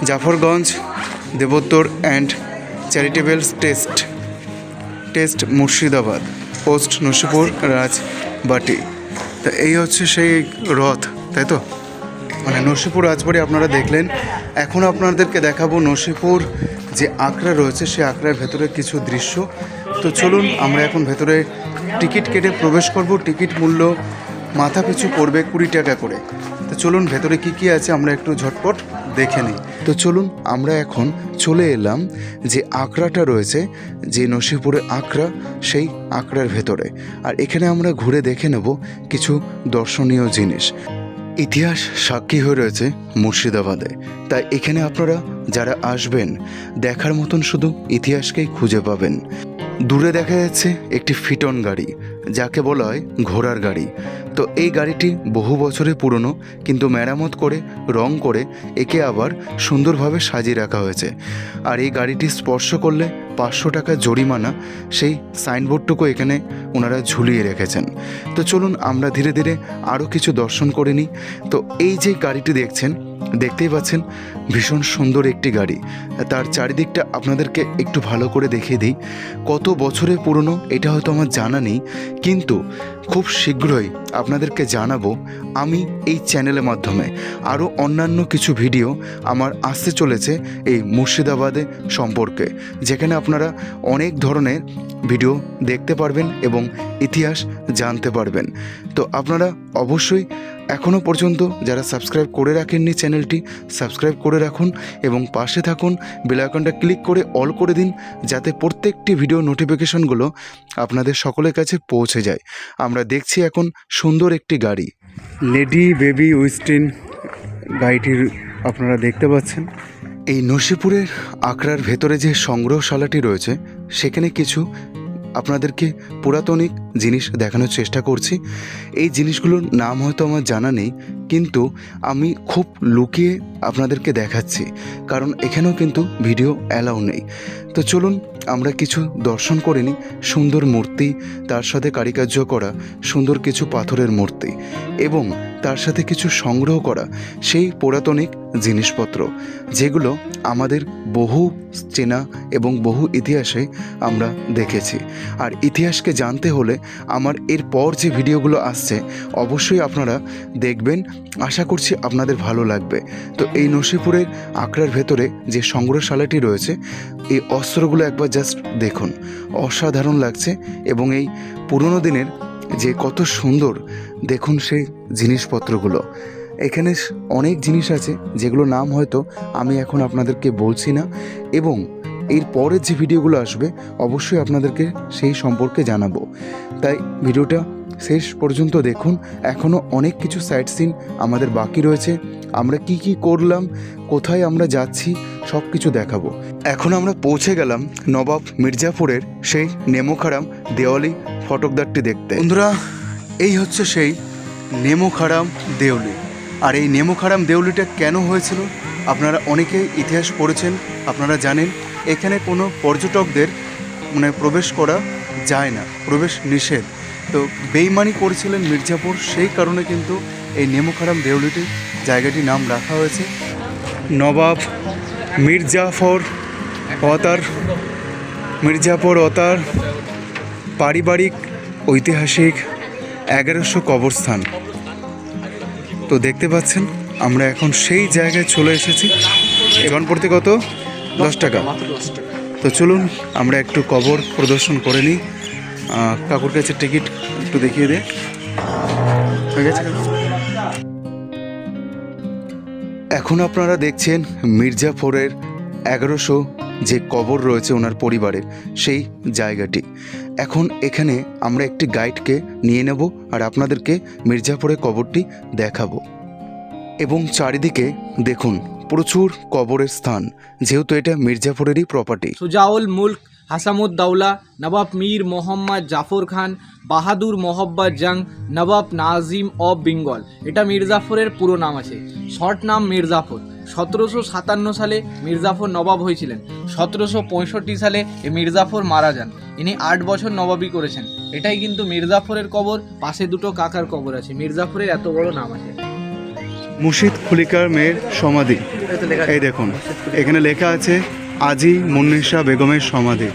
জাফরগঞ্জ দেবোত্তর and charitable trust Murshidabad, post Nasipur Rajbati. তা এই হচ্ছে সেই রথ, তাই তো? মানে নসিপুর রাজবাড়ি আপনারা দেখলেন। এখন আপনাদেরকে দেখাবো নসিপুর যে আখড়া রয়েছে সেই আখড়ার ভেতরে কিছু দৃশ্য। তো চলুন আমরা এখন ভেতরে টিকিট কেটে প্রবেশ করব। টিকিট মূল্য মাথা পিছু পড়বে 20 টাকা করে। তো চলুন ভেতরে কি কি আছে আমরা একটু ঝটপট দেখে নিই। তো চলুন আমরা এখন চলে এলাম যে আখড়াটা রয়েছে, যে নসিপুরের আখড়া, সেই আখড়ার ভেতরে। আর এখানে আমরা ঘুরে দেখে নেব কিছু দর্শনীয় জিনিস। ইতিহাস সাক্ষী হয়ে রয়েছে মুর্শিদাবাদে, তাই এখানে আপনারা যারা আসবেন দেখার মতন শুধু ইতিহাসকেই খুঁজে পাবেন। দূরে দেখা যাচ্ছে একটি ফিটন গাড়ি, যাকে বলা হয় ঘোড়ার গাড়ি। তো এই গাড়িটি বহু বছরের পুরনো, কিন্তু মেরামত করে রং করে একে আবার সুন্দরভাবে সাজিয়ে রাখা হয়েছে। আর এই গাড়িটি স্পর্শ করলে 500 টাকা জরিমানা, সেই সাইনবোর্ডটুকু এখানে ওনারা ঝুলিয়ে রেখেছেন। তো চলুন আমরা ধীরে ধীরে আরও কিছু দর্শন করে নিই। তো এই যে গাড়িটি দেখতেই পাচ্ছেন, ভীষণ সুন্দর একটি গাড়ি। তার চারিদিকটা আপনাদেরকে একটু ভালো করে দেখিয়ে দিই। কত বছরের পুরনো এটা হয়তো আমার জানা নেই, কিন্তু খুব শীঘ্রই আপনাদেরকে জানাবো আমি এই চ্যানেলের মাধ্যমে। আরও অন্যান্য কিছু ভিডিও আমার আসতে চলেছে এই মুর্শিদাবাদে সম্পর্কে, যেখানে আপনারা অনেক ধরনের ভিডিও দেখতে পারবেন এবং ইতিহাস জানতে পারবেন। তো আপনারা অবশ্যই এখনও পর্যন্ত যারা সাবস্ক্রাইব করে রাখেননি চ্যানেলটি সাবস্ক্রাইব করে রাখুন এবং পাশে থাকুন, বেল আইকনটা ক্লিক করে অল করে দিন, যাতে প্রত্যেকটি ভিডিও নোটিফিকেশনগুলো আপনাদের সকলের কাছে পৌঁছে যায়। আমরা দেখছি এখন সুন্দর একটি গাড়ি, লেডি বেবি উইস্টিন গাড়িটির আপনারা দেখতে পাচ্ছেন। এই নসিপুরের আখড়ার ভেতরে যে সংগ্রহশালাটি রয়েছে সেখানে কিছু আপনাদেরকে পুরাতনিক জিনিস দেখানোর চেষ্টা করছি। এই জিনিসগুলোর নাম হয়তো আমার জানা নেই, কিন্তু আমি খুব লুকিয়ে আপনাদেরকে দেখাচ্ছি, কারণ এখানেও কিন্তু ভিডিও অ্যালাউ নেই। তো চলুন আমরা কিছু দর্শন করে নিই। সুন্দর মূর্তি, তার সাথে কারুকার্য করা সুন্দর কিছু পাথরের মূর্তি, এবং তার সাথে কিছু সংগ্রহ করা সেই পৌরাতনিক জিনিসপত্র, যেগুলো আমাদের বহু চেনা এবং বহু ইতিহাসে আমরা দেখেছি। আর ইতিহাসকে জানতে হলে আমার এরপর যে ভিডিওগুলো আসছে অবশ্যই আপনারা দেখবেন, আশা করছি আপনাদের ভালো লাগবে। তো এই নসিপুরের আখড়ার ভেতরে যে সংগ্রহশালাটি রয়েছে, এই অস্ত্রগুলো একবার জাস্ট দেখুন, অসাধারণ লাগছে। এবং এই পুরনো দিনের যে কত সুন্দর দেখুন সেই জিনিসপত্রগুলো। এখানে অনেক জিনিস আছে যেগুলো নাম হয়তো আমি এখন আপনাদেরকে বলছি না, এবং এর পরের যে ভিডিওগুলো আসবে অবশ্যই আপনাদেরকে সেই সম্পর্কে জানাবো। তাই ভিডিওটা শেষ পর্যন্ত দেখুন, এখনও অনেক কিছু সাইট সিন আমাদের বাকি রয়েছে। আমরা কি কি করলাম, কোথায় আমরা যাচ্ছি, সব কিছু দেখাবো। এখন আমরা পৌঁছে গেলাম নবাব মির্জাপুরের সেই নেমোখারাম দেওয়ালি ফটকদারটি দেখতে। বন্ধুরা, এই হচ্ছে সেই নেমোখারাম দেউলি। আর এই নেমোখারাম দেউলিটা কেন হয়েছিল আপনারা অনেকেই ইতিহাস পড়েছেন, আপনারা জানেন এখানে কোনো পর্যটকদের প্রবেশ করা যায় না, প্রবেশ নিষেধ। তো বেইমানি করেছিলেন মির্জাপুর, সেই কারণে কিন্তু এই নেমোখারাম দেউলিটি জায়গাটির নাম রাখা হয়েছে। নবাব মির্জাফর অতার পারিবারিক ঐতিহাসিক 1100 কবরস্থান। তো দেখতে পাচ্ছেন আমরা এখন সেই জায়গায় চলে এসেছি। এখন প্রতি কত? 10 টাকা। তো চলুন আমরা একটু কবর প্রদর্শন করে নিই। কাকুর কাছে টিকিট একটু দেখিয়ে দে, হয়ে গেছে। এখন আপনারা দেখছেন মির্জাফরের 1100 যে কবর রয়েছে ওনার পরিবারের, সেই জায়গাটি। এখন এখানে আমরা একটি গাইডকে নিয়ে নেব আর আপনাদেরকে মির্জাপুরের কবরটি দেখাবো। এবং চারিদিকে দেখুন প্রচুর কবরের স্থান, যেহেতু এটা মির্জাপুরেরই প্রপার্টি। সুজাউল মুল্ক হাসামুদ্দৌলা, নবাব মীর মোহাম্মদ জাফর খান, বাহাদুর মোহাম্মদ জং, নবাব নাজিম অফ বেঙ্গল। এটা মির্জাফরের পুরো নাম আছে, শর্ট নাম মির্জাফর। 1757 সালে মির্জাফর নবাব হয়েছিলেন। 1765 সালে এই মির্জাফর মারা যান। ইনি 8 বছর নবাবী করেছেন। এটাই কিন্তু মির্জাফরের কবর, পাশে দুটো কাকার কবর আছে। মির্জাফরের এত বড় নাম আছে। মুর্শিদ কুলিকার মেয়ের সমাধি, এই দেখুন এখানে লেখা আছে আজি মুন্নিসা বেগমের সমাধি,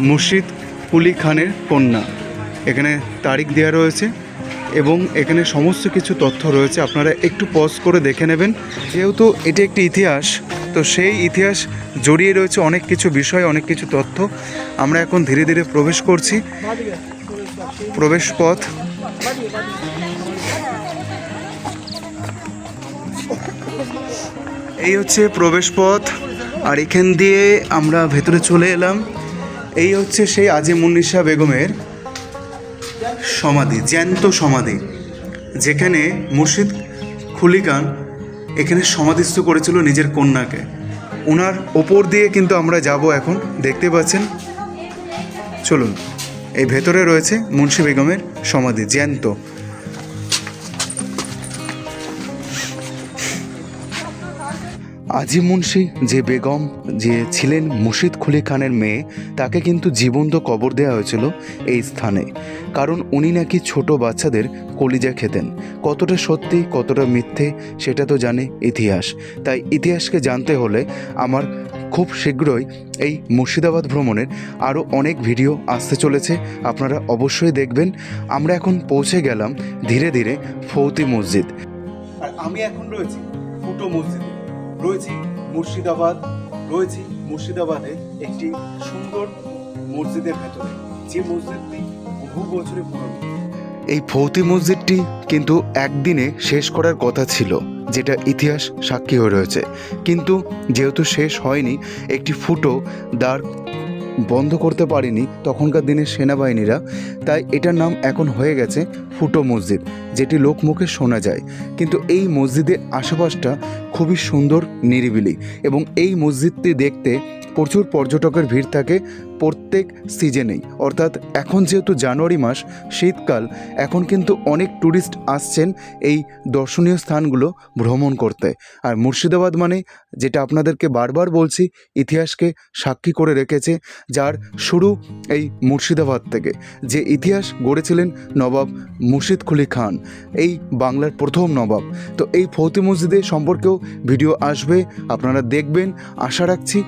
মুর্শিদ কুলি খানের কন্যা। এখানে তারিখ দেওয়া রয়েছে এবং এখানে সমস্ত কিছু তথ্য রয়েছে, আপনারা একটু পজ করে দেখে নেবেন। যেহেতু এটি একটি ইতিহাস, তো সেই ইতিহাস জড়িয়ে রয়েছে অনেক কিছু বিষয়, অনেক কিছু তথ্য। আমরা এখন ধীরে ধীরে প্রবেশ করছি। প্রবেশ পথ, এই হচ্ছে প্রবেশ পথ, আর এখান দিয়ে আমরা ভেতরে চলে এলাম। এই হচ্ছে সেই আজিমুন্নিসা বেগমের সমাধি, জ্যান্ত সমাধি, যেখানে মুর্শিদ কুলি খান এখানে সমাধিস্থ করেছিল নিজের কন্যাকে। ওনার ওপর দিয়ে কিন্তু আমরা যাব এখন, দেখতে পাচ্ছেন। চলুন, এই ভেতরে রয়েছে মুন্সি বেগমের সমাধি, জ্যান্ত। আজি মুন্সি যে বেগম যে ছিলেন মুর্শিদ কুলি খানের মেয়ে, তাকে কিন্তু জীবন্ত কবর দেওয়া হয়েছিল এই স্থানে, কারণ উনি নাকি ছোট বাচ্চাদের কলিজা খেতেন। কতটা সত্যি কতটা মিথ্যে সেটা তো জানে ইতিহাস। তাই ইতিহাসকে জানতে হলে আমার খুব শীঘ্রই এই মুর্শিদাবাদ ভ্রমণের আরও অনেক ভিডিও আসতে চলেছে, আপনারা অবশ্যই দেখবেন। আমরা এখন পৌঁছে গেলাম ধীরে ধীরে ফৌতি মসজিদ, আর আমি এখন রয়েছি ফুটো মসজিদে। রয়েছি মুর্শিদাবাদে একটি সুন্দর মসজিদের ভেতরে, যে মসজিদটি বহু বছরের পুরনো। এই ফৌতি মসজিদটি কিন্তু একদিনে শেষ করার কথা ছিল, যেটা ইতিহাস সাক্ষী হয়ে রয়েছে, কিন্তু যেহেতু শেষ হয়নি, একটি ফুটো দ্বার বন্ধ করতে পারেনি তখনকার দিনের সেনাবাহিনীরা, তাই এটার নাম এখন হয়ে গেছে ফুটো মসজিদ, যেটি লোকমুখে শোনা যায়। কিন্তু এই মসজিদের আশেপাশটা খুবই সুন্দর, নিরিবিলি, এবং এই মসজিদটি দেখতে প্রচুর পর্যটকের ভিড় থাকে প্রত্যেক সিজনেই। অর্থাৎ এখন যেহেতু জানুয়ারি মাস, শীতকাল, এখন কিন্তু অনেক ট্যুরিস্ট আসছেন এই দর্শনীয় স্থানগুলো ভ্রমণ করতে। আর মুর্শিদাবাদ মানে, যেটা আপনাদেরকে বারবার বলছি, ইতিহাসকে সাক্ষী করে রেখেছে, যার শুরু এই মুর্শিদাবাদ থেকে। যে ইতিহাস গড়েছিলেন নবাব মুর্শিদ কুলি খান, এই বাংলার প্রথম নবাব। তো এই ফৌতি মসজিদে সম্পর্কেও ভিডিও আসবে, আপনারা দেখবেন আশা রাখছি।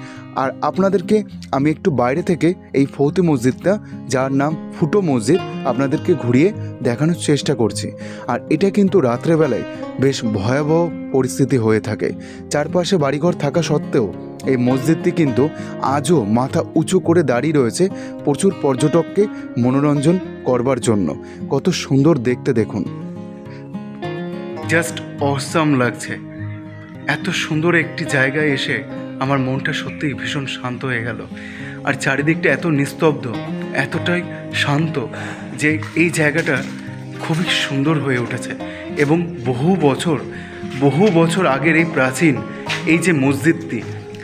আর আপনাদেরকে আমি একটু বাইরে থেকে এই ফৌতি মসজিদটা, যার নাম ফুটো মসজিদ, আপনাদেরকে ঘুরিয়ে দেখানোর চেষ্টা করছি। আর এটা কিন্তু রাত্রেবেলায় বেশ ভয়াবহ পরিস্থিতি হয়ে থাকে। চারপাশে বাড়িঘর থাকা সত্ত্বেও এই মসজিদটি কিন্তু আজও মাথা উঁচু করে দাঁড়িয়ে রয়েছে প্রচুর পর্যটককে মনোরঞ্জন করবার জন্য। কত সুন্দর দেখতে দেখুন, জাস্ট অসাম লাগছে। এত সুন্দর একটি জায়গায় এসে আমার মনটা সত্যিই ভীষণ শান্ত হয়ে গেল। আর চারিদিকটা এত নিস্তব্ধ, এতটাই শান্ত, যে এই জায়গাটা খুবই সুন্দর হয়ে উঠেছে। এবং বহু বছর আগের এই প্রাচীন এই যে মসজিদটি,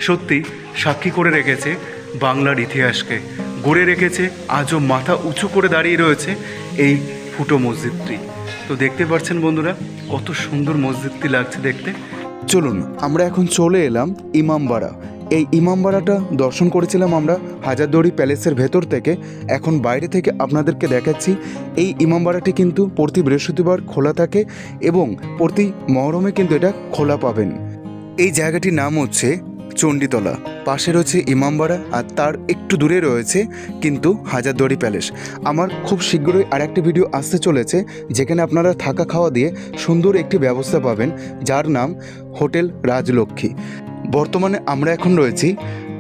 সত্যি সাক্ষী করে রেখেছে বাংলার ইতিহাসকে, গড়ে রেখেছে, আজও মাথা উঁচু করে দাঁড়িয়ে রয়েছে এই ফুটো মসজিদটি। তো দেখতে পাচ্ছেন বন্ধুরা, কত সুন্দর মসজিদটি লাগছে দেখতে। চলুন, আমরা এখন চলে এলাম ইমামবাড়া। এই ইমামবাড়াটা দর্শন করেছিলাম আমরা হাজারদুয়ারি প্যালেসের ভেতর থেকে। এখন বাইরে থেকে আপনাদেরকে দেখাচ্ছি। এই ইমামবাড়াটি কিন্তু প্রতি বৃহস্পতিবার খোলা থাকে এবং প্রতি মহরমে কিন্তু এটা খোলা পাবেন। এই জায়গাটির নাম হচ্ছে চণ্ডীতলা, পাশে রয়েছে ইমামবাড়া, আর তার একটু দূরে রয়েছে কিন্তু হাজারদুয়ারি প্যালেস। আমার খুব শীঘ্রই আর একটা ভিডিও আসতে চলেছে, যেখানে আপনারা থাকা খাওয়া দিয়ে সুন্দর একটি ব্যবস্থা পাবেন, যার নাম হোটেল রাজলক্ষ্মী। বর্তমানে আমরা এখন রয়েছি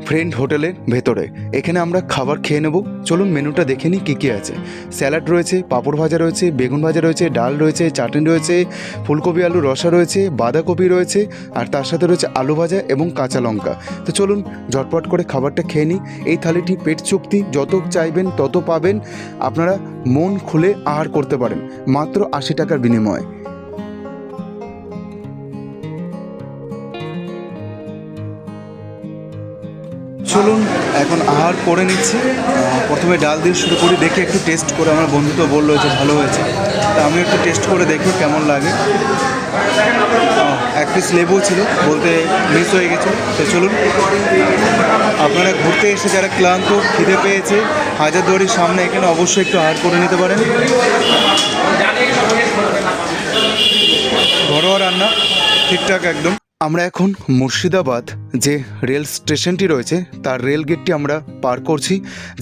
ফ্রেন্ড হোটেলের ভেতরে। এখানে আমরা খাবার খেয়ে নেব। চলুন মেনুটা দেখে নিই কী কী আছে। স্যালাড রয়েছে, পাঁপড় ভাজা রয়েছে, বেগুন ভাজা রয়েছে, ডাল রয়েছে, চাটনি রয়েছে, ফুলকপি আলু রসা রয়েছে, বাঁধাকপি রয়েছে, আর তার সাথে রয়েছে আলু ভাজা এবং কাঁচা লঙ্কা। তো চলুন ঝটপট করে খাবারটা খেয়ে নিই। এই থালিটি পেট চুক্তি, যত চাইবেন তত পাবেন, আপনারা মন খুলে আহার করতে পারেন মাত্র 80 টাকার বিনিময়ে। চলুন এখন আহার করে নিচ্ছি। প্রথমে ডাল দিয়ে শুরু করি, দেখে একটু টেস্ট করে, আমার বন্ধু তো বললো যে ভালো হয়েছে, তা আমি একটু টেস্ট করে দেখি কেমন লাগে। এক পিস লেবু ছিল, বলতে মিস হয়ে গেছে। তো চলুন, আপনারা ঘুরতে এসে যারা ক্লান্ত, খিদে পেয়েছে, হাজারদুয়ারির সামনে এখানে অবশ্যই একটু আহার করে নিতে পারেন। ঘরোয়া রান্না, ঠিকঠাক একদম। আমরা এখন মুর্শিদাবাদ যে রেল স্টেশনটি রয়েছে তার রেল গেটটি আমরা পার করছি।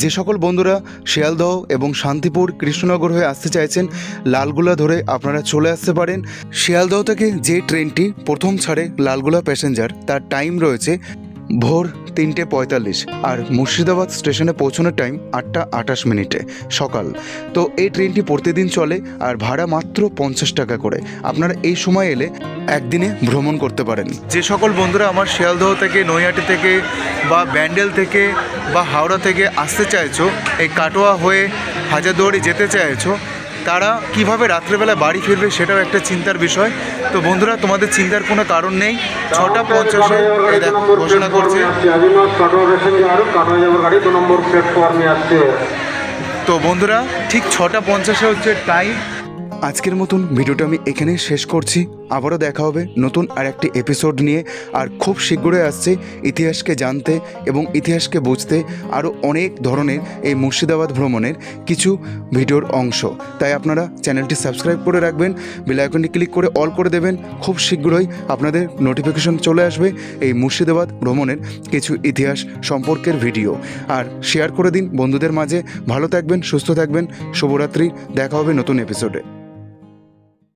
যে সকল বন্ধুরা শিয়ালদহ এবং শান্তিপুর কৃষ্ণনগর হয়ে আসতে চাইছেন, লালগুলা ধরে আপনারা চলে আসতে পারেন। শিয়ালদহ থেকে যে ট্রেনটি প্রথম ছাড়ে লালগুলা প্যাসেঞ্জার, তার টাইম রয়েছে ভোর 3:45, আর মুর্শিদাবাদ স্টেশনে পৌঁছানোর টাইম 8:28 সকাল। তো এই ট্রেনটি প্রতিদিন চলে আর ভাড়া মাত্র 50 টাকা করে। আপনারা এই সময় এলে একদিনে ভ্রমণ করতে পারেন। যে সকল বন্ধুরা আমার শিয়ালদহ থেকে, নৈহাটি থেকে বা ব্যান্ডেল থেকে বা হাওড়া থেকে আসতে চাইছো, এই কাটোয়া হয়ে হাজারদুয়ারি যেতে চাইছো, তারা কিভাবে রাত্রেবেলা বাড়ি ফিরবে সেটাও একটা চিন্তার বিষয়। তো বন্ধুরা, তোমাদের চিন্তার কোনো কারণ নেই। 6:50 এই দেখো ঘোষণা করছে। তো বন্ধুরা, ঠিক 6:50 হচ্ছে টাইম। আজকের মতন ভিডিওটা আমি এখানেই শেষ করছি। আবারও দেখা হবে নতুন আর একটি এপিসোড নিয়ে। আর খুব শীঘ্রই আসছে ইতিহাসকে জানতে এবং ইতিহাসকে বুঝতে আরও অনেক ধরনের এই মুর্শিদাবাদ ভ্রমণের কিছু ভিডিওর অংশ। তাই আপনারা চ্যানেলটি সাবস্ক্রাইব করে রাখবেন, বেল আইকনটি ক্লিক করে অল করে দেবেন। খুব শীঘ্রই আপনাদের নোটিফিকেশন চলে আসবে এই মুর্শিদাবাদ ভ্রমণের কিছু ইতিহাস সম্পর্কের ভিডিও। আর শেয়ার করে দিন বন্ধুদের মাঝে। ভালো থাকবেন, সুস্থ থাকবেন, শুভরাত্রি। দেখা হবে নতুন এপিসোডে।